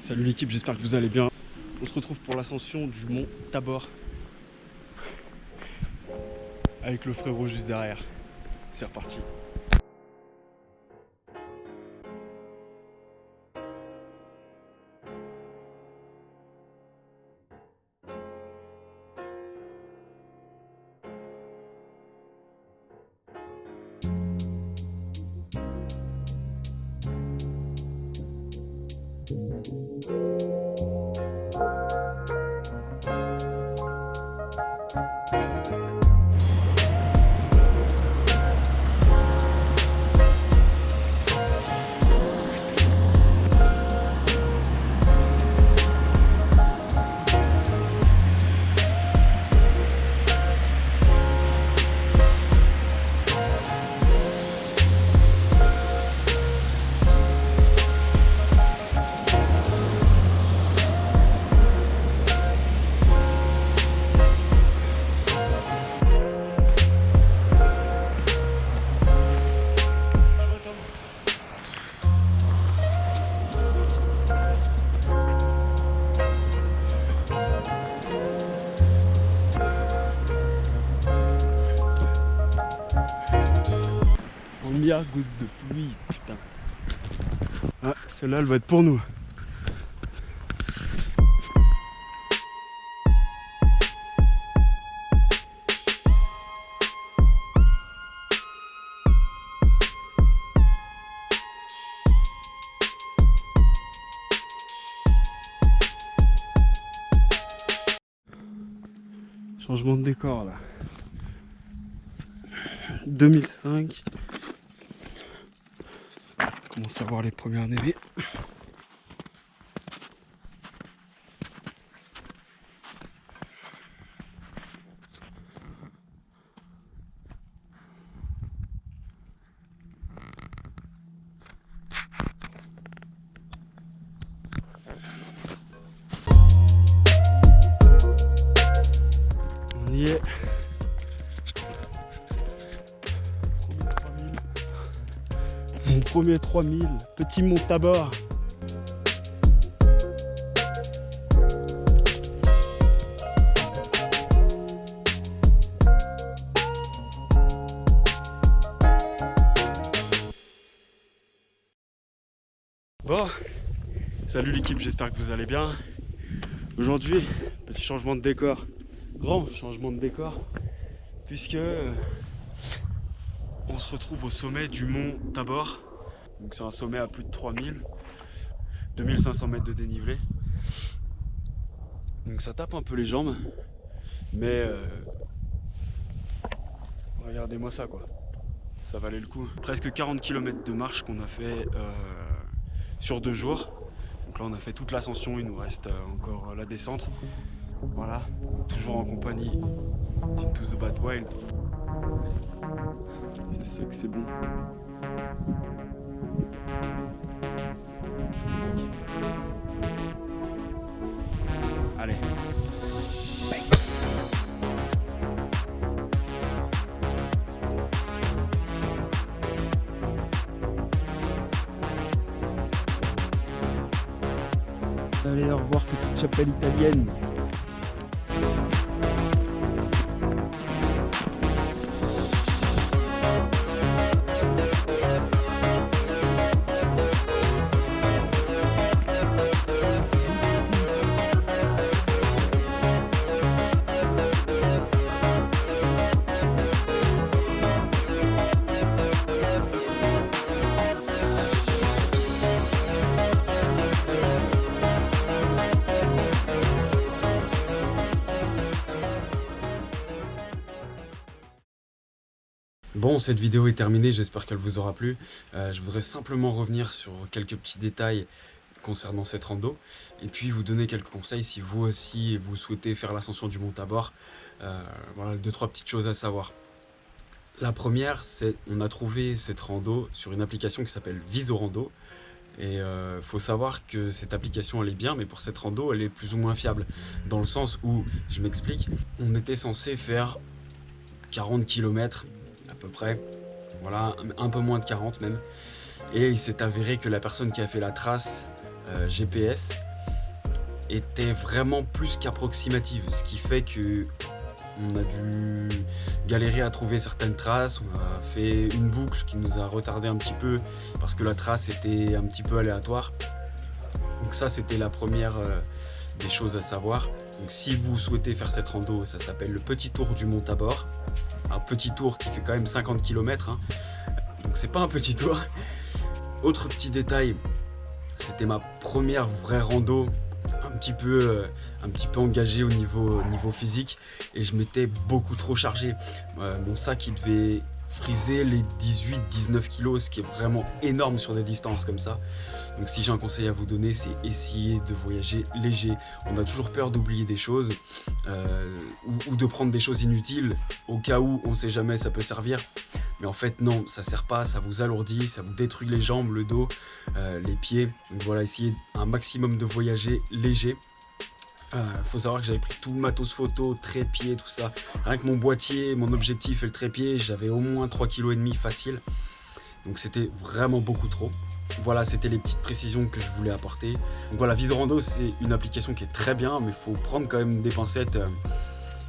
Salut l'équipe, j'espère que vous allez bien. On se retrouve pour l'ascension du mont Tabor avec le frérot juste derrière. C'est reparti. Première goutte de pluie, putain. Ah, celle-là, elle va être pour nous. Changement de décor là. 2005. On commence à voir les premières névées. On y est. Mon premier 3000, petit mont Tabor. Bon, salut l'équipe, j'espère que vous allez bien. Aujourd'hui, petit changement de décor, grand changement de décor, puisque on se retrouve au sommet du mont Tabor. Donc c'est un sommet à plus de 2500 mètres de dénivelé. Donc ça tape un peu les jambes, mais regardez-moi ça quoi, ça valait le coup. Presque 40 km de marche qu'on a fait sur 2 jours. Donc là on a fait toute l'ascension, il nous reste encore la descente. Voilà, toujours en compagnie d'Into the Bad Wild. C'est ça que c'est bon. Allez. Allez, au revoir, petite chapelle italienne. Bon, cette vidéo est terminée, j'espère qu'elle vous aura plu. Je voudrais simplement revenir sur quelques petits détails concernant cette rando et puis vous donner quelques conseils si vous aussi vous souhaitez faire l'ascension du mont Tabor. Voilà, 2-3 petites choses à savoir. La première, c'est on a trouvé cette rando sur une application qui s'appelle Visorando. Et faut savoir que cette application elle est bien, mais pour cette rando elle est plus ou moins fiable. Dans le sens où, je m'explique, on était censé faire 40 km à peu près, voilà, un peu moins de 40 même. Et il s'est avéré que la personne qui a fait la trace GPS était vraiment plus qu'approximative, ce qui fait que on a dû galérer à trouver certaines traces. On a fait une boucle qui nous a retardé un petit peu parce que la trace était un petit peu aléatoire. Donc ça, c'était la première des choses à savoir. Donc si vous souhaitez faire cette rando, ça s'appelle le Petit Tour du Mont Tabor. Un petit tour qui fait quand même 50 km, hein. Donc c'est pas un petit tour. Autre petit détail, c'était ma première vraie rando un petit peu engagé au niveau physique, et je m'étais beaucoup trop chargé. Mon sac il devait friser les 18-19 kilos, ce qui est vraiment énorme sur des distances comme ça. Donc si j'ai un conseil à vous donner, c'est essayer de voyager léger. On a toujours peur d'oublier des choses ou de prendre des choses inutiles au cas où, on sait jamais, ça peut servir. Mais en fait non, ça sert pas, ça vous alourdit, ça vous détruit les jambes, le dos, les pieds. Donc voilà, essayez un maximum de voyager léger. Faut savoir que j'avais pris tout le matos photo, trépied, tout ça. Rien que mon boîtier, mon objectif et le trépied, j'avais au moins 3,5 kg facile. Donc c'était vraiment beaucoup trop. Voilà, c'était les petites précisions que je voulais apporter. Donc voilà, Visorando, c'est une application qui est très bien, mais il faut prendre quand même des pincettes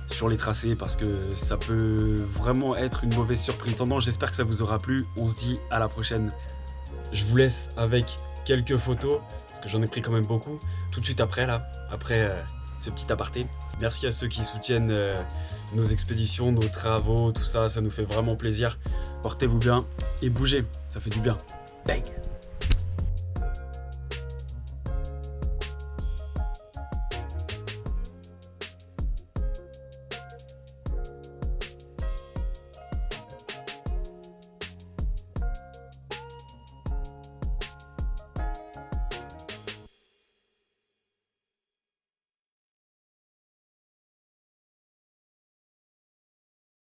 sur les tracés parce que ça peut vraiment être une mauvaise surprise. En attendant, j'espère que ça vous aura plu. On se dit à la prochaine. Je vous laisse avec quelques photos parce que j'en ai pris quand même beaucoup. Tout de suite après ce petit aparté. Merci à ceux qui soutiennent nos expéditions, nos travaux, tout ça, ça nous fait vraiment plaisir. Portez-vous bien et bougez, ça fait du bien. Bang!